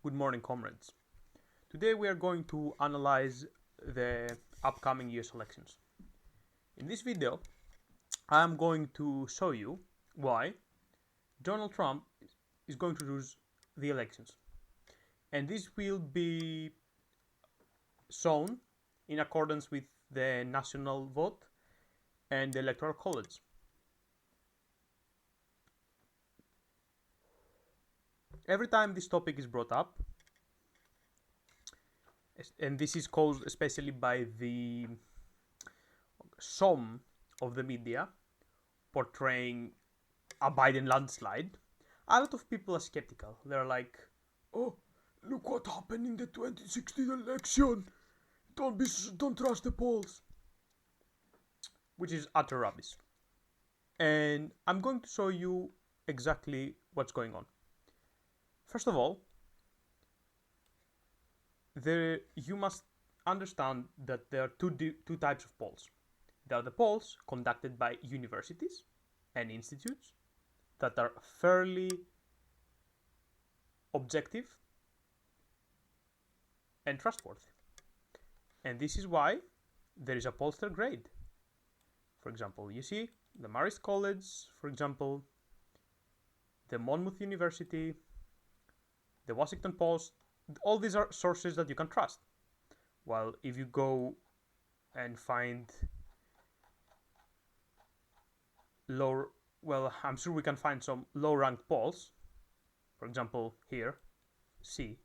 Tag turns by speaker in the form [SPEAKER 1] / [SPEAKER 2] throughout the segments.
[SPEAKER 1] Good morning, comrades. Today we are going to analyze the upcoming US elections. In this video, I am going to show you why Donald Trump is going to lose the elections. And this will be shown in accordance with the national vote and the electoral college. Every time this topic is brought up, and this is caused especially by the some of the media portraying a Biden landslide, a lot of people are skeptical. They're like, "Oh, look what happened in the 2016 election. Don't trust the polls," which is utter rubbish. And I'm going to show you exactly what's going on. First of all, you must understand that there are two types of polls. There are the polls conducted by universities and institutes that are fairly objective and trustworthy. And this is why there is a pollster grade. For example, you see the Marist College, for example, the Monmouth University, the Washington Post. All these are sources that you can trust. While if you go and find I'm sure we can find some low-ranked polls. For example, here, C.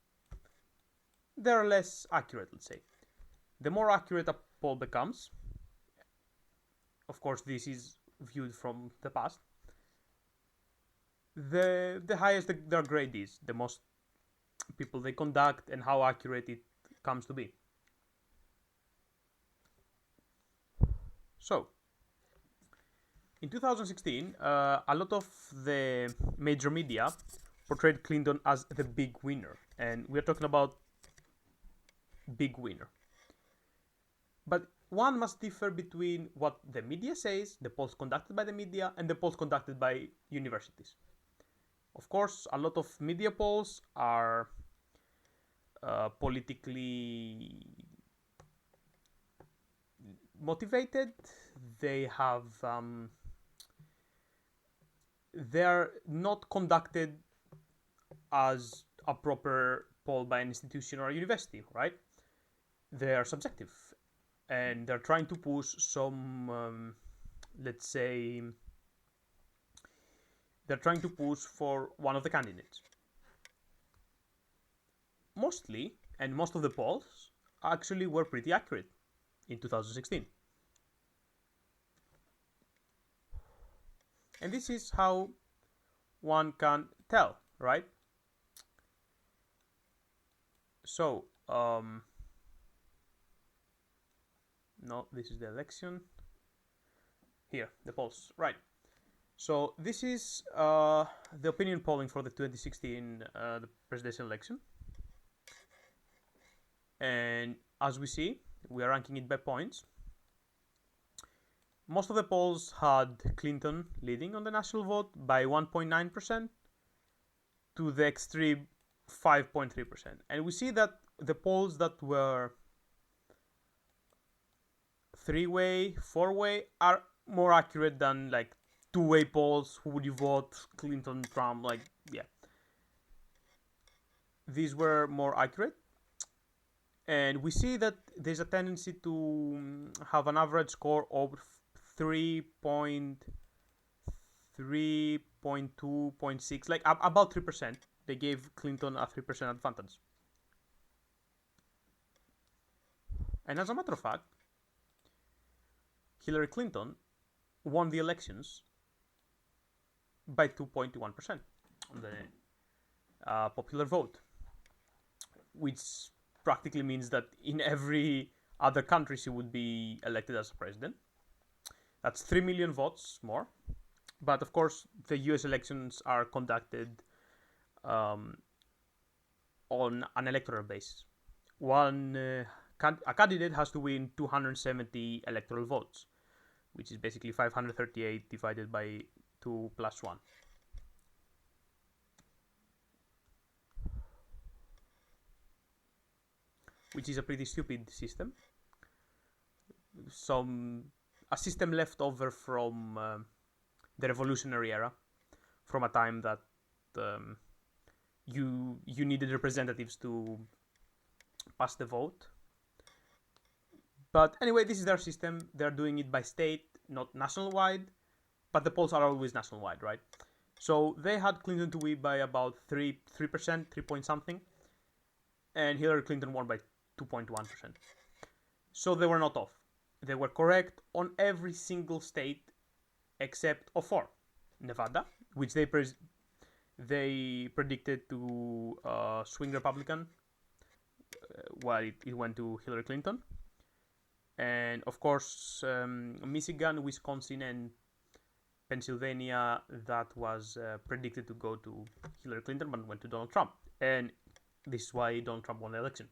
[SPEAKER 1] They're less accurate, let's say. The more accurate a poll becomes, of course, this is viewed from the past, the higher their grade is, the most people they conduct and how accurate it comes to be. So, in 2016, a lot of the major media portrayed Clinton as the big winner, and we're talking about big winner. But one must differ between what the media says, the polls conducted by the media, and the polls conducted by universities. Of course, a lot of media polls are politically motivated. They have they're not conducted as a proper poll by an institution or a university, right? They are subjective, and they're trying to push some, let's say, they're trying to push for one of the candidates. Most of the polls actually were pretty accurate in 2016. And this is how one can tell, right? So, no, this is the election. Here, the polls, right. So this is the opinion polling for the 2016 the presidential election. And as we see, we are ranking it by points. Most of the polls had Clinton leading on the national vote by 1.9% to the extreme 5.3%. And we see that the polls that were three-way, four-way are more accurate than like two-way polls. Who would you vote? Clinton, Trump, like, yeah. These were more accurate. And we see that there's a tendency to have an average score of 3.2.6, like about 3%. They gave Clinton a 3% advantage. And as a matter of fact, Hillary Clinton won the elections by 2.1% on the popular vote, which practically means that in every other country she would be elected as a president. That's 3 million votes more. But of course, the US elections are conducted on an electoral basis. A candidate has to win 270 electoral votes, which is basically 538 divided by 2 plus 1. which is a pretty stupid system. A system left over from the revolutionary era, from a time that you needed representatives to pass the vote. But anyway, this is their system. They're doing it by state, not national-wide, but the polls are always national-wide, right? So they had Clinton to win by about 3%, 3 point something, and Hillary Clinton won by 2.1%. So they were not off. They were correct on every single state except of 4. Nevada, which they predicted to swing Republican, while it went to Hillary Clinton. And of course, Michigan, Wisconsin, and Pennsylvania, that was predicted to go to Hillary Clinton, but went to Donald Trump. And this is why Donald Trump won the election.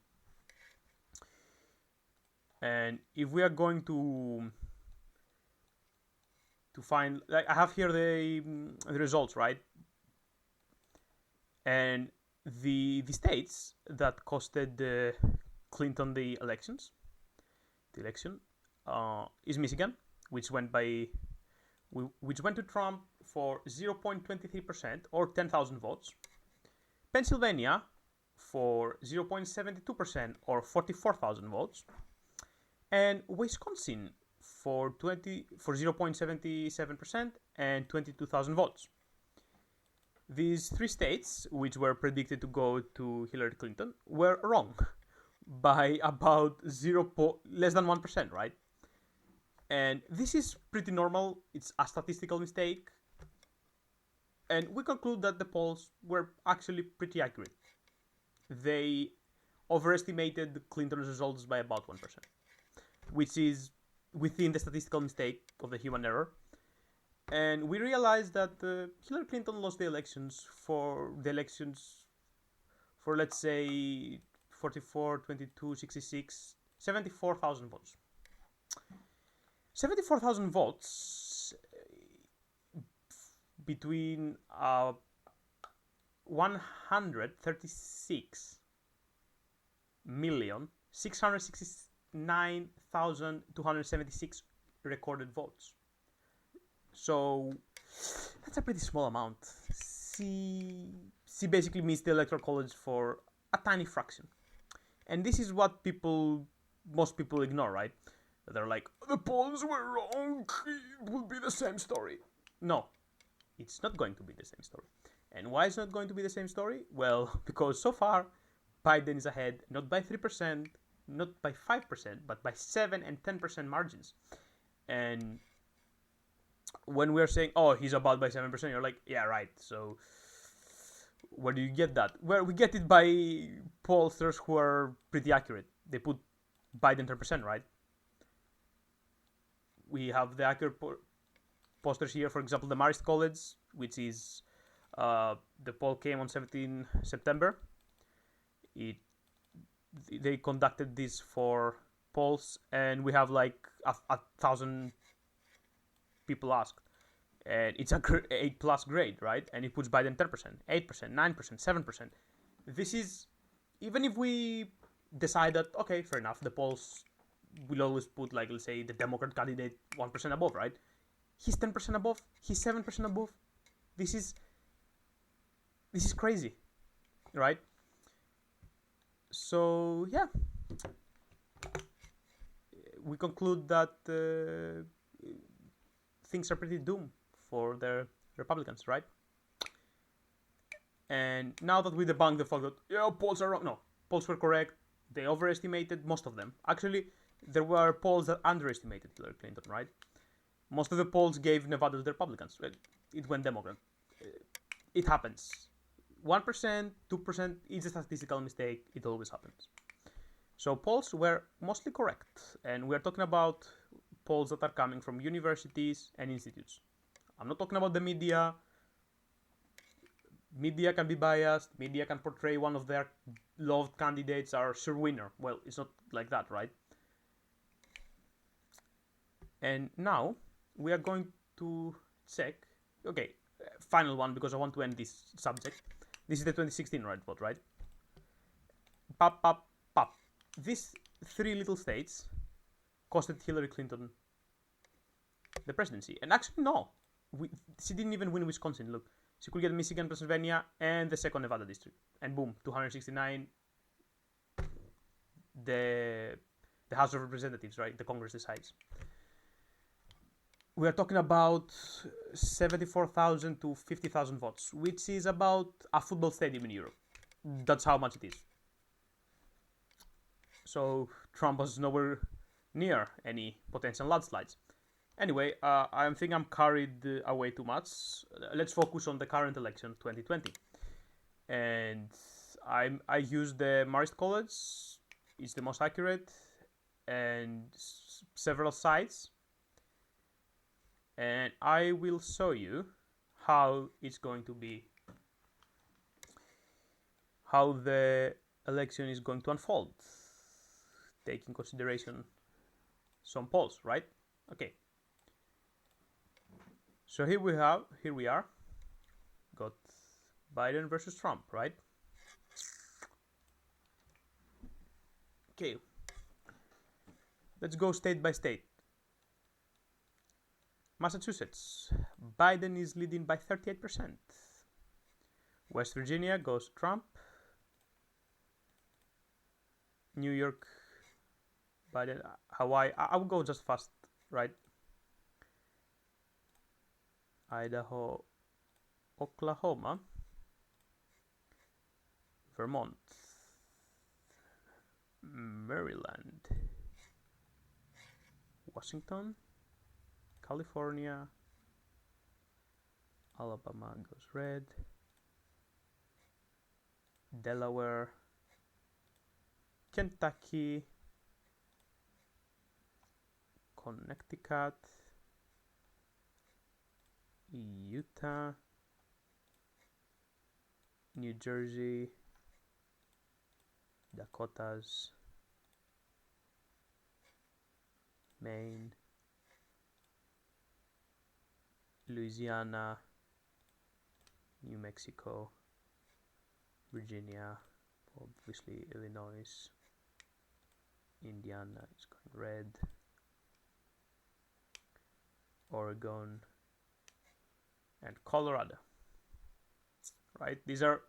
[SPEAKER 1] And if we are going to find, like, I have here the results, right? And the states that costed Clinton the election is Michigan, which went to Trump for 0.23% or 10,000 votes. Pennsylvania for 0.72% or 44,000 votes. And Wisconsin for 0.77% and 22,000 votes. These 3 states, which were predicted to go to Hillary Clinton, were wrong by about less than 1%, right? And this is pretty normal. It's a statistical mistake. And we conclude that the polls were actually pretty accurate. They overestimated Clinton's results by about 1%, which is within the statistical mistake of the human error. And we realized that Hillary Clinton lost the elections for let's say 44, 22, 66, 74,000 votes. 74,000 votes between 136,669,276 recorded votes. So that's a pretty small amount. C basically means the Electoral College for a tiny fraction. And this is what most people ignore, right? They're like, the polls were wrong, it will be the same story. No, it's not going to be the same story. And why is it not going to be the same story? Well, because so far, Biden is ahead, not by 3%, not by 5%, but by 7 and 10% margins. And when we're saying, oh, he's about by 7%, you're like, yeah, right. So where do you get that? Well, we get it by pollsters who are pretty accurate. They put Biden 10%, right? We have the accurate posters here. For example, the Marist College, which is the poll came on 17 September. They conducted this for polls, and we have like 1,000 people asked, and it's a 8+ grade, right? And it puts Biden 10%, 8%, 9%, 7%. This is, even if we decide that, okay, fair enough, the polls will always put, like, let's say the Democrat candidate 1% above, right? He's 10% above, he's 7% above. This is crazy, right? So yeah, we conclude that things are pretty doomed for the Republicans, right? And now that we debunked the fact that, yeah, polls are wrong. No, polls were correct. They overestimated most of them. Actually, there were polls that underestimated Hillary Clinton, right? Most of the polls gave Nevada to the Republicans. It went Democrat. It happens. 1%, 2%, it's a statistical mistake. It always happens. So polls were mostly correct. And we're talking about polls that are coming from universities and institutes. I'm not talking about the media. Media can be biased. Media can portray one of their loved candidates as sure winner. Well, it's not like that, right? And now we are going to check. Okay, final one, because I want to end this subject. This is the 2016 red vote, right? Pop. these three little states costed Hillary Clinton the presidency. And actually, no. She didn't even win Wisconsin. Look, she could get Michigan, Pennsylvania, and the second Nevada district. And boom, 269. The House of Representatives, right? The Congress decides. We are talking about 74,000 to 50,000 votes, which is about a football stadium in Europe. That's how much it is. So Trump was nowhere near any potential landslides. Anyway, I think I'm carried away too much. Let's focus on the current election, 2020. And I used the Marist College. It's the most accurate, and several sites. And I will show you how it's going to be, how the election is going to unfold, taking consideration some polls, right? Okay. So here we are, got Biden versus Trump, right? Okay. Let's go state by state. Massachusetts, Biden is leading by 38%. West Virginia goes Trump. New York, Biden. Hawaii, I will go just fast, right? Idaho, Oklahoma, Vermont, Maryland, Washington, California, Alabama goes red, Delaware, Kentucky, Connecticut, Utah, New Jersey, Dakotas, Maine, Louisiana, New Mexico, Virginia, obviously Illinois, Indiana is going red, Oregon, and Colorado. Right? These are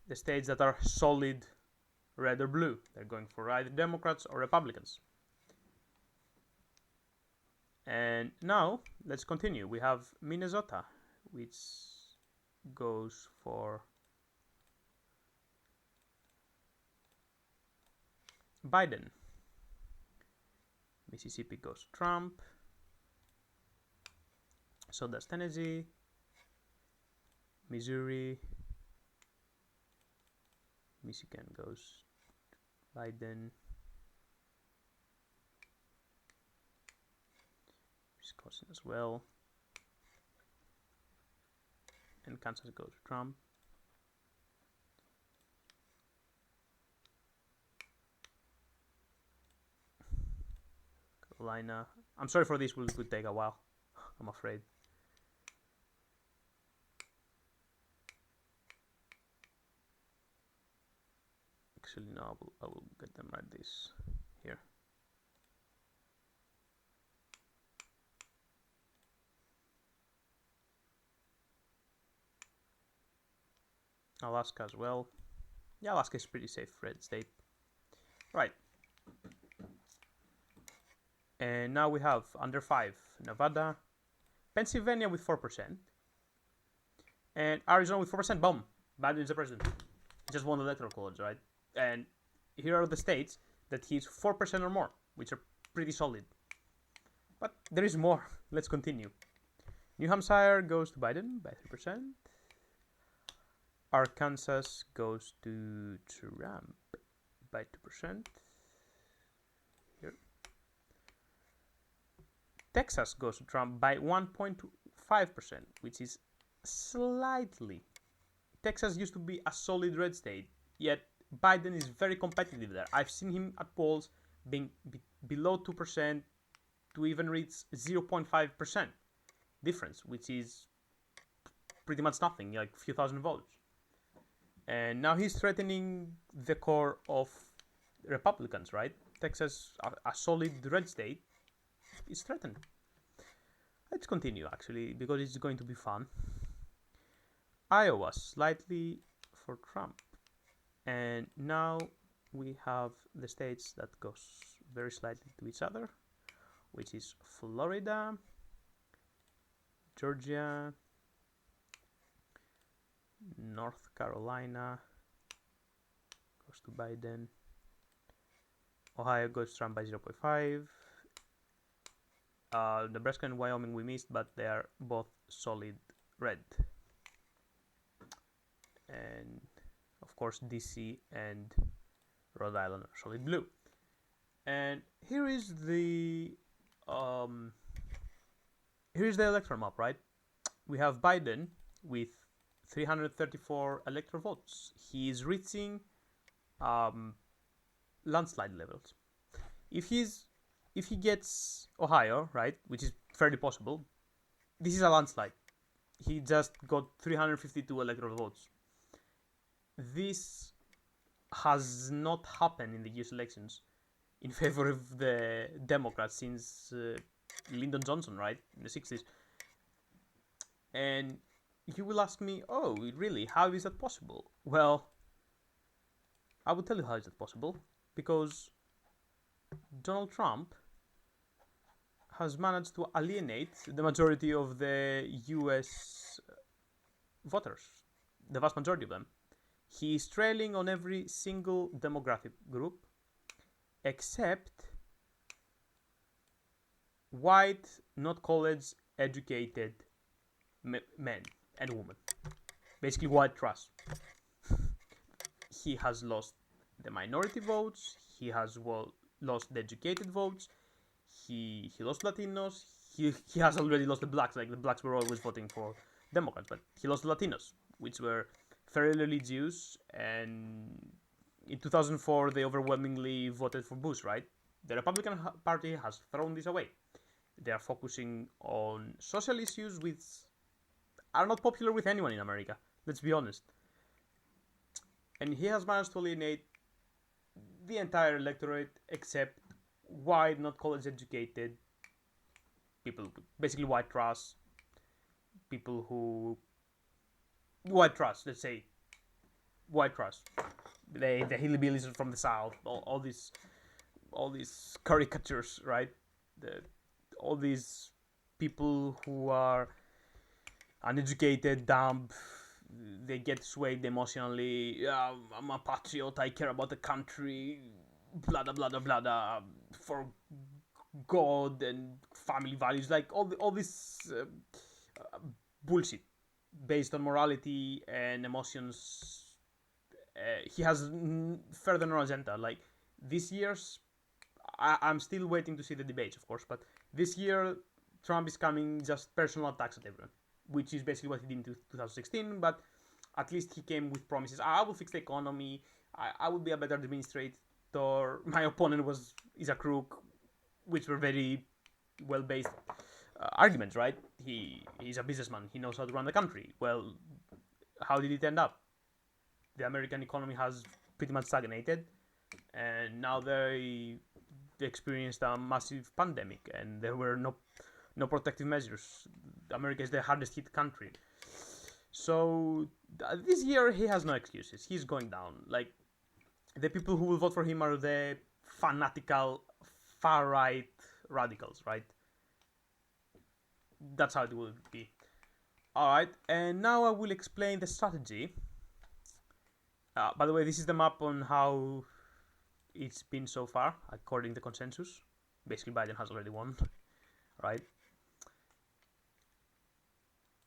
[SPEAKER 1] the states that are solid red or blue. They're going for either Democrats or Republicans. And now let's continue. We have Minnesota, which goes for Biden. Mississippi goes Trump. So does Tennessee, Missouri, Michigan goes Biden, Wisconsin as well, and Kansas goes Trump. Carolina, I'm sorry for this, could take a while, I'm afraid. Actually, no, I will get them like this here. Alaska as well. Yeah, Alaska is pretty safe red state. Right. And now we have under 5, Nevada, Pennsylvania with 4%, and Arizona with 4%. Boom, Biden is the president. He just won the electoral college, right? And here are the states that he's 4% or more, which are pretty solid. But there is more. Let's continue. New Hampshire goes to Biden by 3%. Arkansas goes to Trump by 2%. Here. Texas goes to Trump by 1.5%, which is slightly. Texas used to be a solid red state, yet Biden is very competitive there. I've seen him at polls being below 2% to even reach 0.5% difference, which is pretty much nothing, like a few thousand votes. And now he's threatening the core of Republicans, right? Texas, a solid red state, is threatened. Let's continue, actually, because it's going to be fun. Iowa, slightly for Trump. And now we have the states that goes very slightly to each other, which is Florida, Georgia, North Carolina goes to Biden, Ohio goes Trump by 0.5, Nebraska and Wyoming we missed, but they are both solid red, and of course DC and Rhode Island are solid blue. And here is the electoral map, right? We have Biden with 334 electoral votes. He is reaching landslide levels. If he gets Ohio, right, which is fairly possible, this is a landslide. He just got 352 electoral votes. This has not happened in the US elections in favor of the Democrats since Lyndon Johnson, right, in the 60s. And you will ask me, oh, really? How is that possible? Well, I will tell you how is that possible. Because Donald Trump has managed to alienate the majority of the US voters, the vast majority of them. He is trailing on every single demographic group except white, not college educated men and women. Basically white trash. He has lost the minority votes, he has lost the educated votes, he lost Latinos, he has already lost the blacks. Like, the blacks were always voting for Democrats, but he lost the Latinos, which were fairly religious, and in 2004 they overwhelmingly voted for Bush, right? The Republican Party has thrown this away. They are focusing on social issues which are not popular with anyone in America, let's be honest. And he has managed to alienate the entire electorate except white, not college educated people, basically white trash, people who... white trash, let's say. White trash. The hillbillies from the south, all these caricatures, right? All these people who are uneducated, dumb, they get swayed emotionally. I'm a patriot, I care about the country, blah blah blah blah blah, for God and family values, like all this bullshit based on morality and emotions. He has further no agenda. Like, this year's, I'm still waiting to see the debates, of course, but this year Trump is coming just personal attacks at everyone, which is basically what he did in 2016, but at least he came with promises. I will fix the economy, I will be a better administrator, my opponent is a crook, which were very well-based arguments, right? He's a businessman, he knows how to run the country. Well, how did it end up? The American economy has pretty much stagnated, and now they experienced a massive pandemic, and there were no protective measures. America is the hardest hit country. So this year he has no excuses. He's going down. Like, the people who will vote for him are the fanatical far-right radicals, right? That's how it will be. Alright, and now I will explain the strategy. By the way, this is the map on how it's been so far, according to consensus. Basically, Biden has already won, right?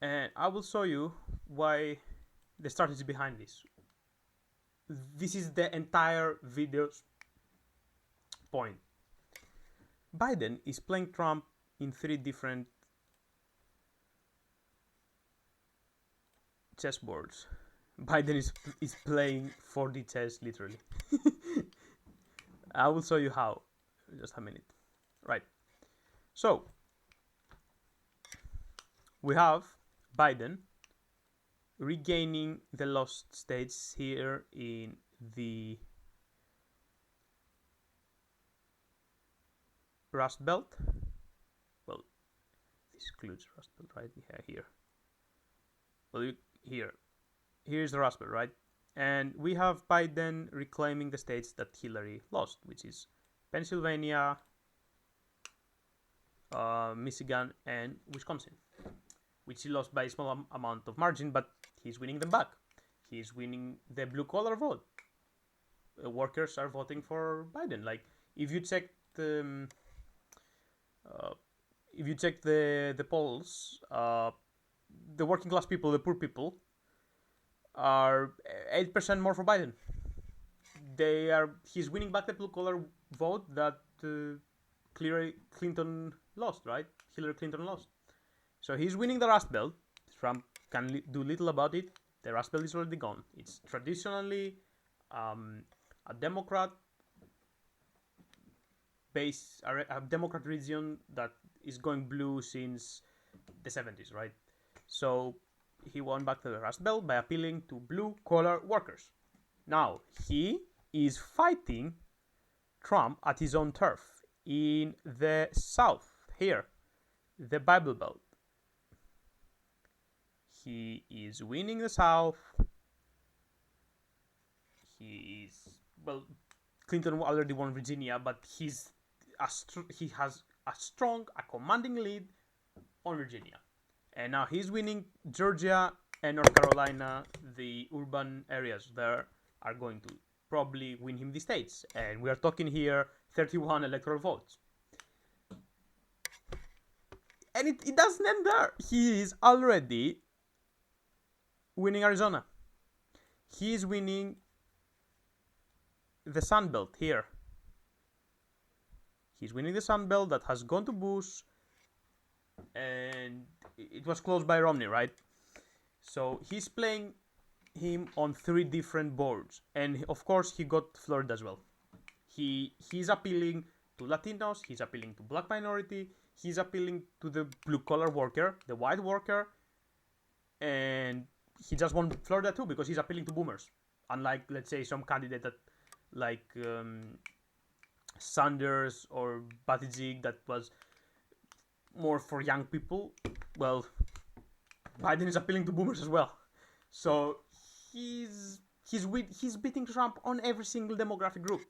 [SPEAKER 1] And I will show you why the strategy behind this. This is the entire video's point. Biden is playing Trump in 3 different chessboards. Biden is playing 4D chess, literally. I will show you how. Just a minute. Right. So, we have Biden regaining the lost states here in the Rust Belt. Well, this includes Rust Belt, right? Yeah, here. Well, here's the Rust Belt, right? And we have Biden reclaiming the states that Hillary lost, which is Pennsylvania, Michigan, and Wisconsin, which he lost by a small amount of margin, but he's winning them back. He's winning the blue-collar vote. Workers are voting for Biden. Like, if you check the polls, the working class people, the poor people, are 8% more for Biden. He's winning back the blue-collar vote that Clinton lost, right? Hillary Clinton lost. So he's winning the Rust Belt. Trump can do little about it. The Rust Belt is already gone. It's traditionally a Democrat region that is going blue since the 70s, right? So he won back the Rust Belt by appealing to blue-collar workers. Now, he is fighting Trump at his own turf in the South, here, the Bible Belt. He is winning the South. Clinton already won Virginia, but he has a commanding lead on Virginia. And now he's winning Georgia and North Carolina. The urban areas there are going to probably win him the states. And we are talking here 31 electoral votes. And it doesn't end there. He is already winning Arizona. He is winning the Sun Belt here. He's winning the Sun Belt that has gone to Bush, and it was closed by Romney, right? So he's playing him on 3 different boards, and of course he got Florida as well. He's appealing to Latinos, he's appealing to black minority, he's appealing to the blue-collar worker, the white worker, and he just won Florida too because he's appealing to boomers. Unlike, let's say, some candidate that, like Sanders or Buttigieg, that was more for young people. Well, Biden is appealing to boomers as well. So he's beating Trump on every single demographic group.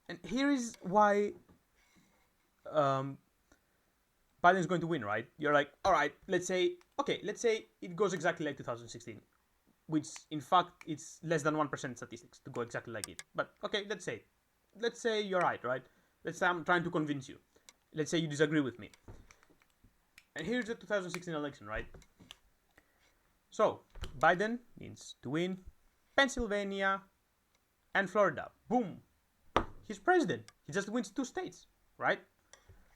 [SPEAKER 1] And here is why Biden is going to win, right? You're like, all right, let's say it goes exactly like 2016, which in fact it's less than 1% statistics to go exactly like it. But okay, let's say you're right? Let's say I'm trying to convince you. Let's say you disagree with me. And here's the 2016 election, right? So Biden needs to win Pennsylvania and Florida. Boom. He's president. He just wins 2 states, right?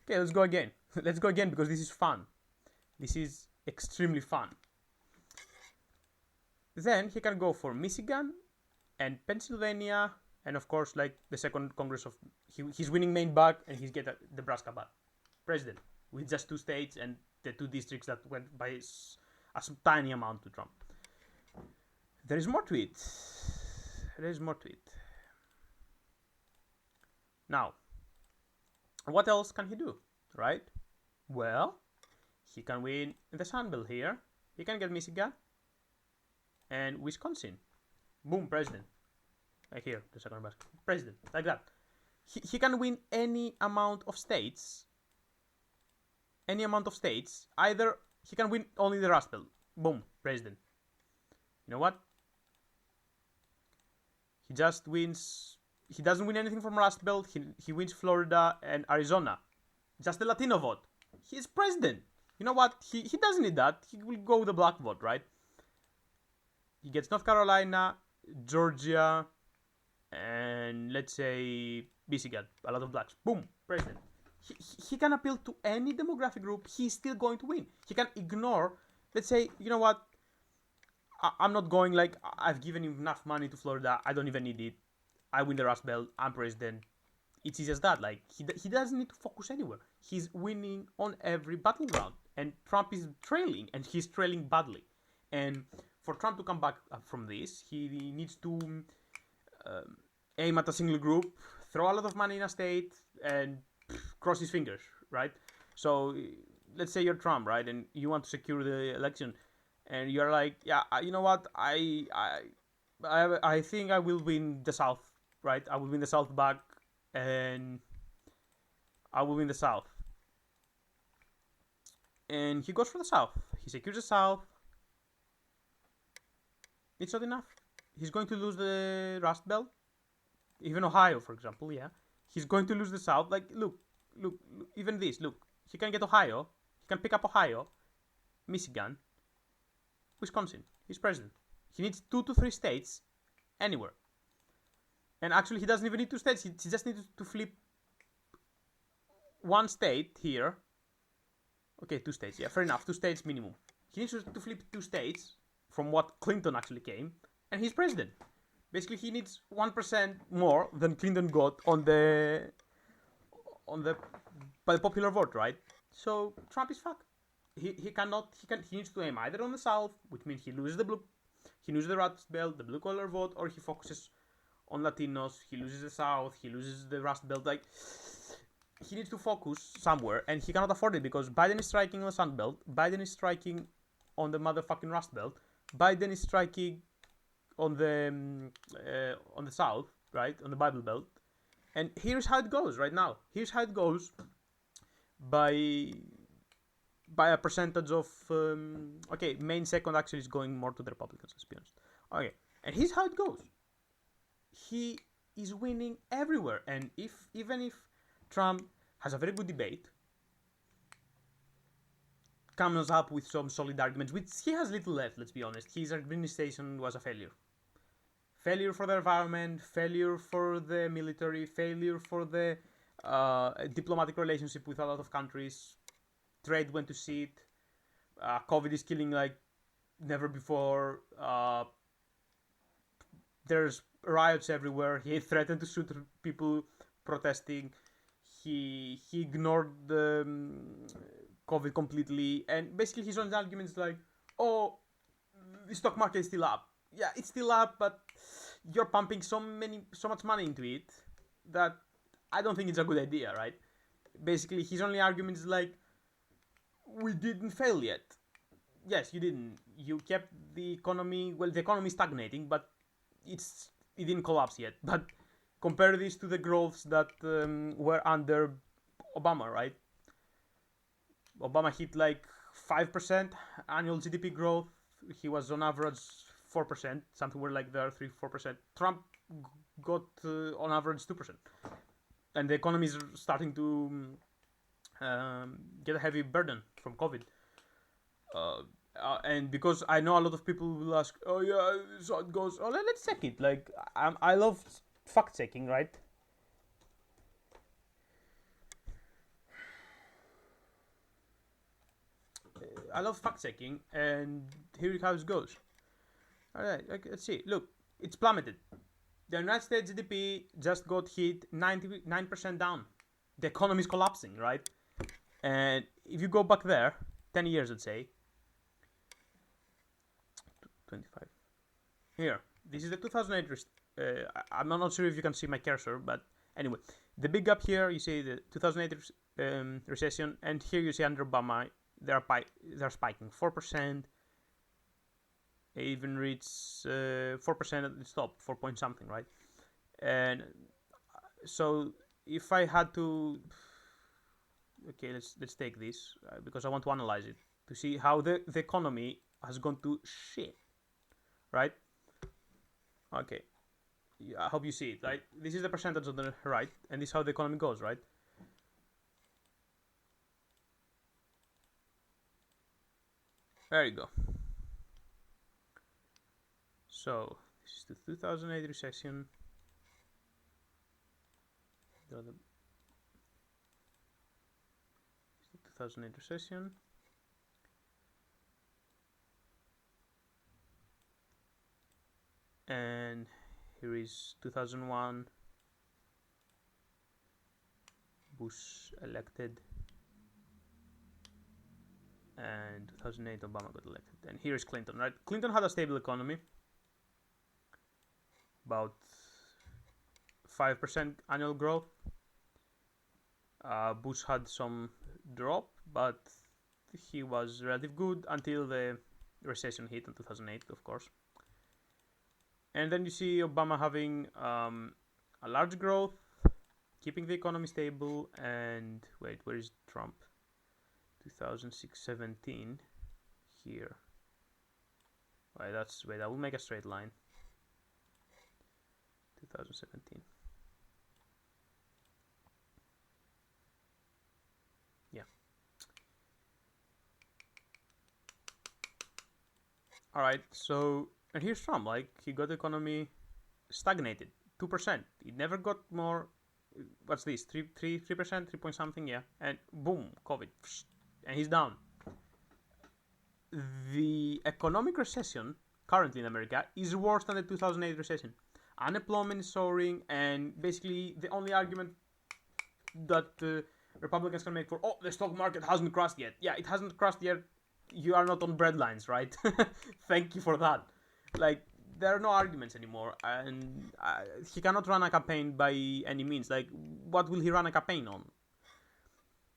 [SPEAKER 1] Okay, let's go again. Let's go again because this is fun. This is extremely fun. Then he can go for Michigan and Pennsylvania, and of course, like the second Congress of... He's winning Maine back, and he's getting Nebraska back. President. With just 2 states and the 2 districts that went by a tiny amount to Trump. There is more to it. Now, what else can he do, right? Well, he can win the Sun Belt here. He can get Michigan and Wisconsin. Boom, president. Like here, the second Nebraska. President, like that. He can win any amount of states. Either he can win only the Rust Belt. Boom, president. You know what? He just wins... He doesn't win anything from Rust Belt. He wins Florida and Arizona. Just the Latino vote. He's president. You know what? He doesn't need that. He will go with the black vote, right? He gets North Carolina, Georgia, and let's say Michigan. A lot of blacks. Boom, president. He can appeal to any demographic group. He's still going to win. He can ignore, let's say, you know what? I'm not going, like, I've given him enough money to Florida. I don't even need it. I win the Rust Belt. I'm president. It's easy as that. Like, he doesn't need to focus anywhere. He's winning on every battleground. And Trump is trailing. And he's trailing badly. And for Trump to come back from this, he needs to aim at a single group, throw a lot of money in a state, and cross his fingers, right? So let's say you're Trump, right, and you want to secure the election, and you're like, yeah, you know what, I think I will win the South, right? I will win the South back, and I will win the South. And he goes for the South. He secures the South. It's not enough. He's going to lose the Rust Belt. Even Ohio, for example, yeah. He's going to lose the South. Like, look, even this, look. He can get Ohio. He can pick up Ohio, Michigan, Wisconsin. He's president. He needs 2 to 3 states anywhere. And actually, he doesn't even need 2 states. He just needs to flip 1 state here. Okay, 2 states. Yeah, fair enough. 2 states minimum. He needs to flip 2 states from what Clinton actually came, and he's president. Basically, he needs 1% more than Clinton got on the by the popular vote, right? So Trump is fucked. He needs to aim either on the South, which means he loses the Rust Belt, the blue collar vote, or he focuses on Latinos. He loses the South, he loses the Rust Belt. Like, he needs to focus somewhere, and he cannot afford it because Biden is striking on the Sun Belt, Biden is striking on the motherfucking Rust Belt, Biden is striking on the South, right, on the Bible Belt, and here's how it goes right now. Here's how it goes by a percentage of main second actually is going more to the Republicans, let's be honest. Okay, and here's how it goes. He is winning everywhere, and even if Trump has a very good debate, comes up with some solid arguments, which he has little left, let's be honest. His administration was a failure. Failure for the environment, failure for the military, failure for the diplomatic relationship with a lot of countries. Trade went to shit. COVID is killing like never before. There's riots everywhere. He threatened to shoot people protesting. He ignored the COVID completely, and basically his own arguments like, oh, the stock market is still up. Yeah, it's still up, but you're pumping so much money into it that I don't think it's a good idea, right? Basically, his only argument is like, we didn't fail yet. Yes, you didn't. You kept the economy, well, the economy stagnating, but it didn't collapse yet. But compare this to the growths that were under Obama, right? Obama hit like 5% annual GDP growth. He was on average 4%, something were like there 3-4%. Trump got on average 2%, and the economy is starting to get a heavy burden from COVID. And because I know a lot of people will ask, oh yeah, so it goes. Oh, let's check it. Like I love fact checking, right? I love fact checking, and here how it goes. Alright, let's see. Look, it's plummeted. The United States GDP just got hit 99% down. The economy is collapsing, right? And if you go back there, 10 years, let's say, 25. Here, this is the 2008. I'm not sure if you can see my cursor, but anyway, the big gap here, you see the 2008 recession, and here you see under Obama, they're spiking 4%. They even reached 4% at the top, 4 point something, right? And so if I had to, okay, let's take this because I want to analyze it to see how the economy has gone to shit, right? Okay, I hope you see it, right? This is the percentage on the right, and this is how the economy goes, right? There you go. So this is the 2008 recession. The 2008 recession. And here is 2001. Bush elected. And 2008 Obama got elected. And here's Clinton, right? Clinton had a stable economy. About 5% annual growth. Bush had some drop, but he was relatively good until the recession hit in 2008, of course. And then you see Obama having a large growth, keeping the economy stable, and wait, where is Trump? 2006-17 here. Wait, I will make a straight line. 2017. Yeah. All right. So, and here's Trump. Like, he got the economy stagnated, 2%. It never got more. What's this? 3%, 3 point something. Yeah. And boom, COVID, and he's down. The economic recession currently in America is worse than the 2008 recession. Unemployment is soaring, and basically the only argument that Republicans can make for, oh, the stock market hasn't crashed yet. Yeah, it hasn't crashed yet. You are not on breadlines, right? Thank you for that. Like, there are no arguments anymore, and he cannot run a campaign by any means. Like, what will he run a campaign on?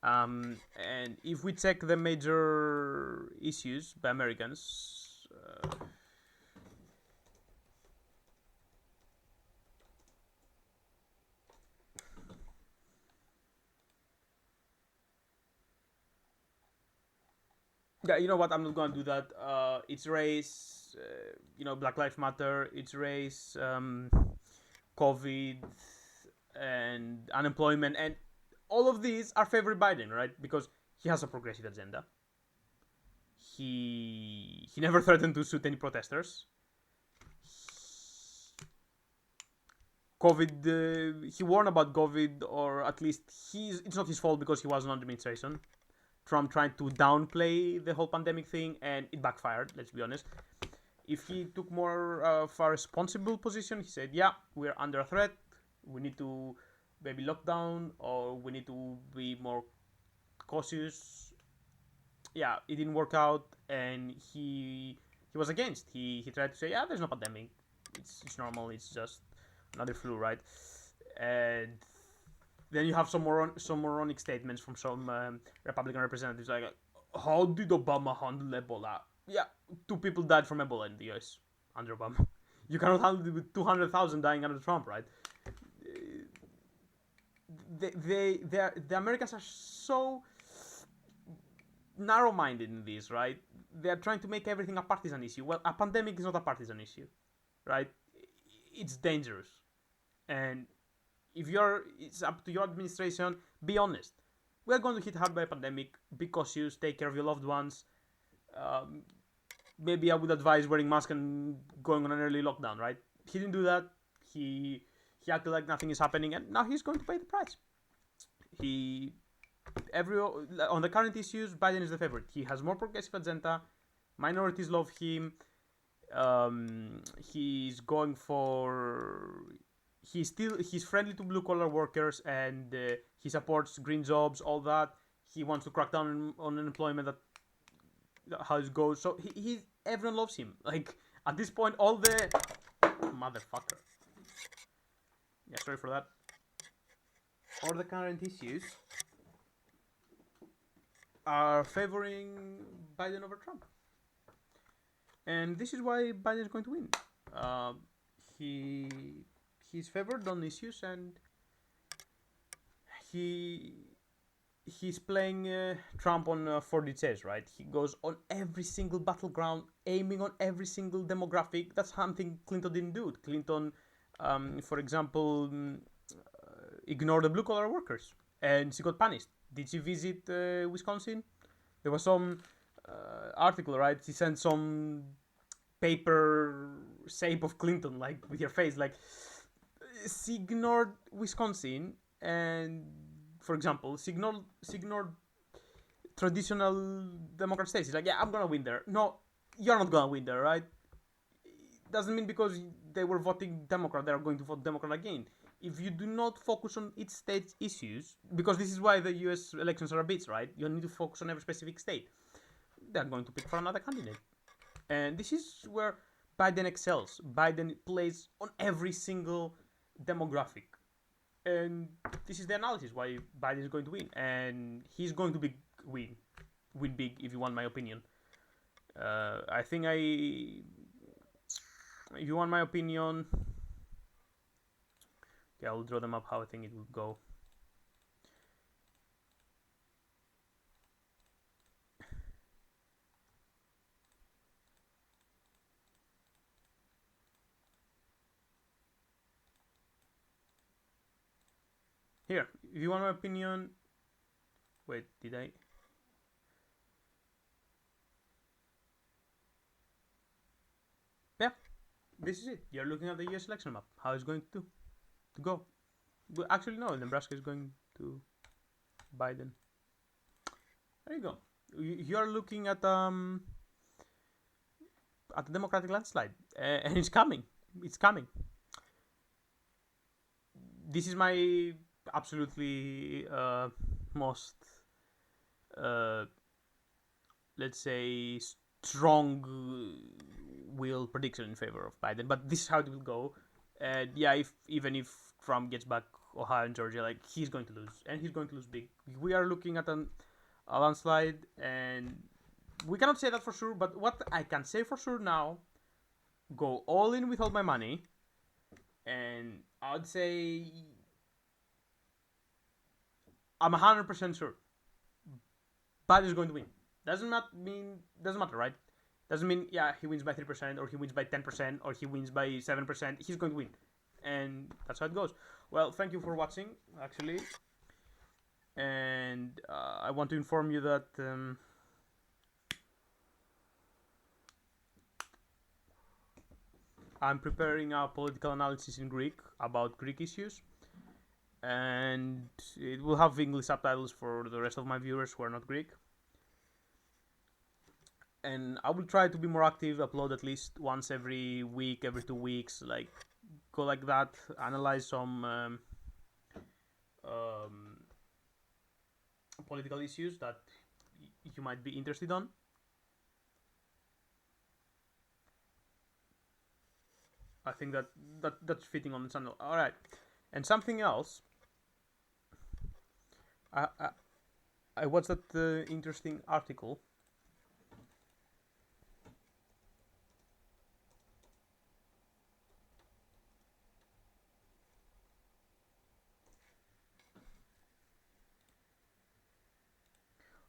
[SPEAKER 1] And if we check the major issues by Americans, yeah, you know what? I'm not gonna do that. It's race, Black Lives Matter. It's race, COVID, and unemployment, and all of these are favoring Biden, right? Because he has a progressive agenda. He never threatened to shoot any protesters. COVID, he warned about COVID, or at least it's not his fault because he was on administration. Trump tried to downplay the whole pandemic thing, and it backfired, let's be honest. If he took more of a responsible position, he said, yeah, we're under a threat, we need to maybe lock down, or we need to be more cautious. Yeah, it didn't work out, and he was against. He tried to say, yeah, there's no pandemic, it's normal, it's just another flu, right? And then you have some moronic statements from some Republican representatives like, how did Obama handle Ebola? Yeah, 2 people died from Ebola in the US under Obama. You cannot handle it with 200,000 dying under Trump, right? The Americans are so narrow-minded in this, right? They are trying to make everything a partisan issue. Well, a pandemic is not a partisan issue, right? It's dangerous, and it's up to your administration. Be honest. We are going to hit hard by a pandemic. Be cautious. Take care of your loved ones. Maybe I would advise wearing mask and going on an early lockdown, right? He didn't do that. He acted like nothing is happening, and now he's going to pay the price. On the current issues, Biden is the favorite. He has more progressive agenda. Minorities love him. He's going for. He's friendly to blue collar workers, and he supports green jobs, all that. He wants to crack down on unemployment. How it goes. So everyone loves him. Like, at this point, all the motherfucker. Yeah, sorry for that. All the current issues are favoring Biden over Trump, and this is why Biden is going to win. He's favored on issues, and he's playing Trump on 4D chess, right? He goes on every single battleground, aiming on every single demographic. That's something Clinton didn't do. Clinton, for example, ignored the blue-collar workers, and she got punished. Did she visit Wisconsin? There was some article, right? She sent some paper shape of Clinton, like, with her face, like, she ignored Wisconsin, and, for example, she ignored traditional Democrat states. She's like, yeah, I'm gonna win there. No, you're not gonna win there, right? It doesn't mean because they were voting Democrat, they are going to vote Democrat again. If you do not focus on each state's issues, because this is why the US elections are a bitch, right? You need to focus on every specific state. They're going to pick for another candidate. And this is where Biden excels. Biden plays on every single demographic. And this is the analysis why Biden is going to win, and he's going to win big. If you want my opinion, I think if you want my opinion, okay, I'll draw them up how I think it will go. Here, if you want my opinion, wait, did I? Yeah, this is it. You're looking at the US election map. How it's going to go. Well, actually, no, Nebraska is going to Biden. There you go. You're looking at the Democratic landslide, and it's coming. It's coming. This is my absolutely most, let's say, strong will prediction in favor of Biden. But this is how it will go. And yeah, even if Trump gets back Ohio and Georgia, like, he's going to lose, and he's going to lose big. We are looking at a landslide, and we cannot say that for sure. But what I can say for sure now, go all in with all my money, and I'd say I'm 100% sure Biden is going to win. Doesn't matter, right? Doesn't mean, yeah, he wins by 3% or he wins by 10% or he wins by 7%. He's going to win, and that's how it goes. Well, thank you for watching, actually, and I want to inform you that I'm preparing a political analysis in Greek about Greek issues, and it will have English subtitles for the rest of my viewers who are not Greek. And I will try to be more active, upload at least once every week, every 2 weeks, like, go like that, analyze some political issues that you might be interested on. I think that's fitting on the channel. All right, and something else. I watched that interesting article.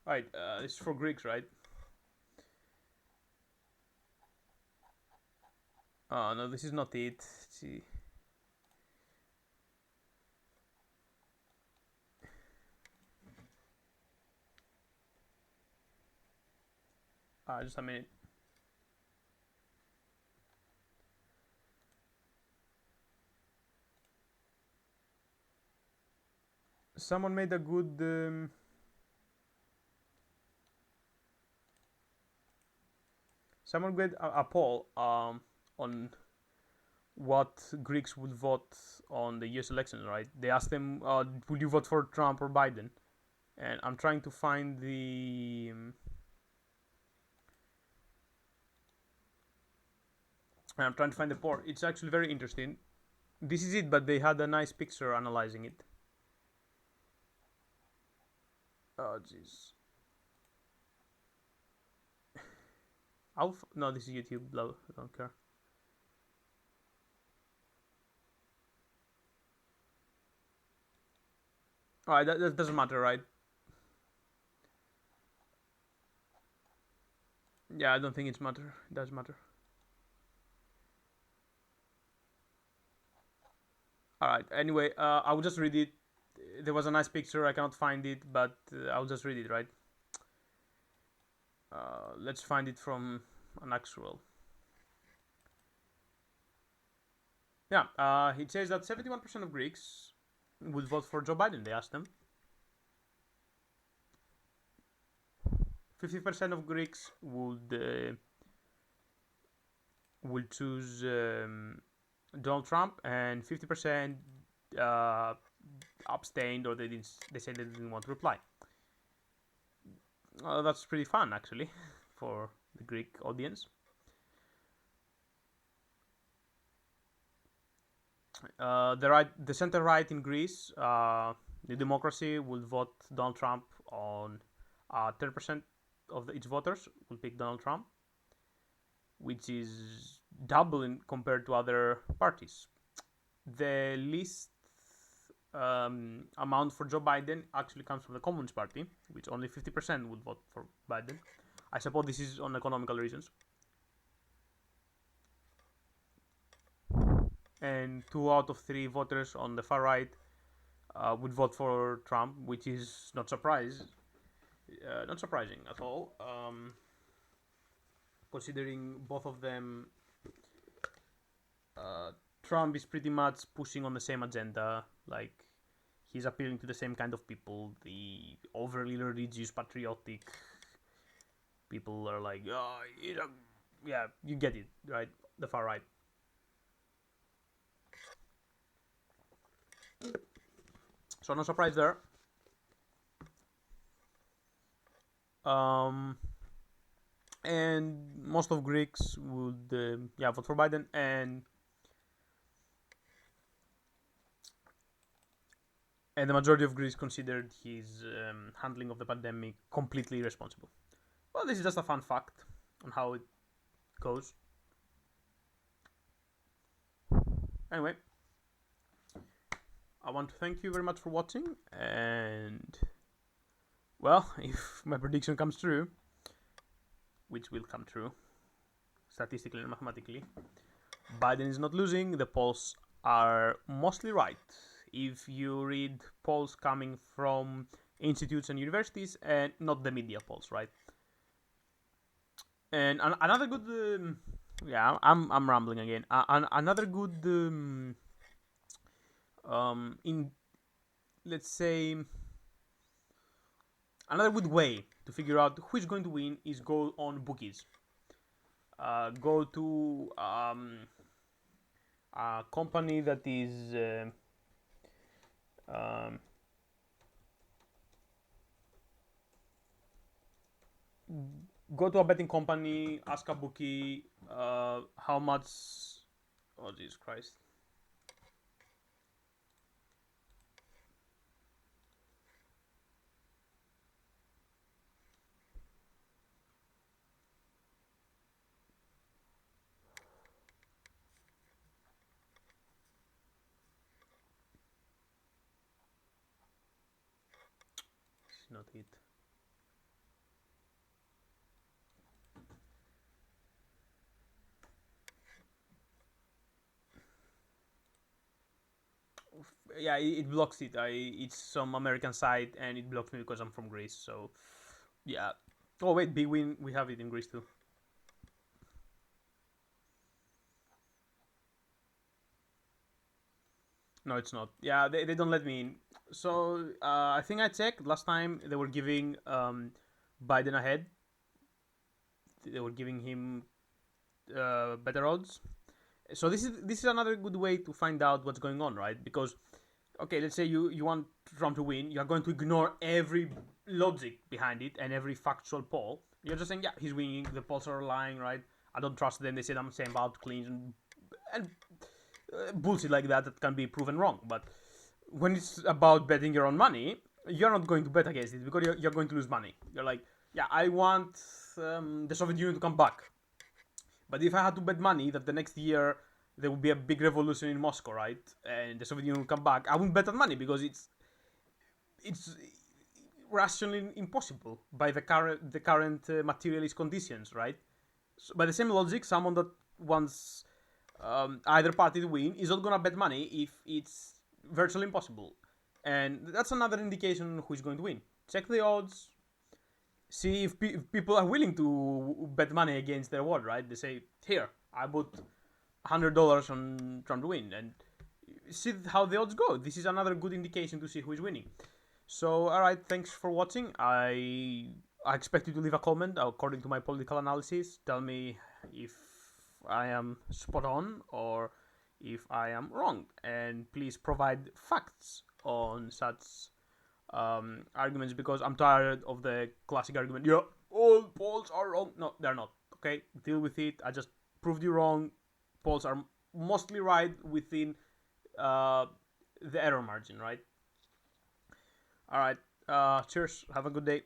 [SPEAKER 1] Right, it's for Greeks, right? Oh no, this is not it. Let's see. Just a minute. Someone made a good. Someone made a poll on what Greeks would vote on the US election, right? They asked them, would you vote for Trump or Biden? And I'm trying to find the... I'm trying to find the poll. It's actually very interesting. This is it, but they had a nice picture analyzing it. Oh, jeez. No, this is YouTube. I don't care. Alright, that doesn't matter, right? Yeah, I don't think it does matter. Alright, anyway, I will just read it. There was a nice picture, I cannot find it, but I'll just read it, right? Let's find it from an actual. Yeah, it says that 71% of Greeks would vote for Joe Biden. They asked them. 50% of Greeks would choose Donald Trump, and 50% abstained, or they said they didn't want to reply. That's pretty fun, actually, for the Greek audience. the center right in Greece, the democracy will vote Donald Trump on 30% of its voters will pick Donald Trump, which is double compared to other parties. The least amount for Joe Biden actually comes from the Communist Party, which only 50% would vote for Biden. I suppose this is on economical reasons. And 2 out of 3 voters on the far right would vote for Trump, which is not surprising at all, considering both of them. Trump is pretty much pushing on the same agenda, like he's appealing to the same kind of people, the overly religious, patriotic people are like, oh, yeah, you get it, right? The far right. So no surprise there. And most of Greeks would vote for Biden, and the majority of Greeks considered his handling of the pandemic completely irresponsible. Well, this is just a fun fact on how it goes. Anyway, I want to thank you very much for watching, and well, if my prediction comes true, which will come true statistically and mathematically, Biden is not losing. The polls are mostly right. If you read polls coming from institutes and universities and not the media polls, right? And another good, I'm rambling again. Another good, let's say, another good way to figure out who is going to win is go on bookies. Go to a company that is go to a betting company, ask a bookie how much. Oh, Jesus Christ. It's not it. Yeah, it blocks it. It's some American site and it blocks me because I'm from Greece. So yeah. Oh wait, big win. We have it in Greece too. No, it's not. Yeah, they don't let me in. So I think I checked last time. They were giving Biden ahead. They were giving him better odds. So this is another good way to find out what's going on, right? Because okay, let's say you want Trump to win, you're going to ignore every logic behind it and every factual poll. You're just saying, yeah, he's winning. The polls are lying, right? I don't trust them. They said I'm saying about clean and bullshit like that can be proven wrong. But when it's about betting your own money, you're not going to bet against it because you're going to lose money. You're like, yeah, I want the Soviet Union to come back. But if I had to bet money that the next year there would be a big revolution in Moscow, right, and the Soviet Union will come back, I wouldn't bet that money because it's rationally impossible by the current materialist conditions, right? So by the same logic, someone that wants either party to win is not gonna bet money if it's virtually impossible, and that's another indication who is going to win. Check the odds. See if people are willing to bet money against their word, right? They say, here, I put $100 on Trump to win, and see how the odds go. This is another good indication to see who is winning. So, alright, thanks for watching. I expect you to leave a comment according to my political analysis. Tell me if I am spot on or if I am wrong. And please provide facts on such arguments, because I'm tired of the classic argument, yeah, all polls are wrong. No, they're not. Okay, deal with it. I just proved you wrong. Polls are mostly right within the error margin, right? All right. Cheers. Have a good day.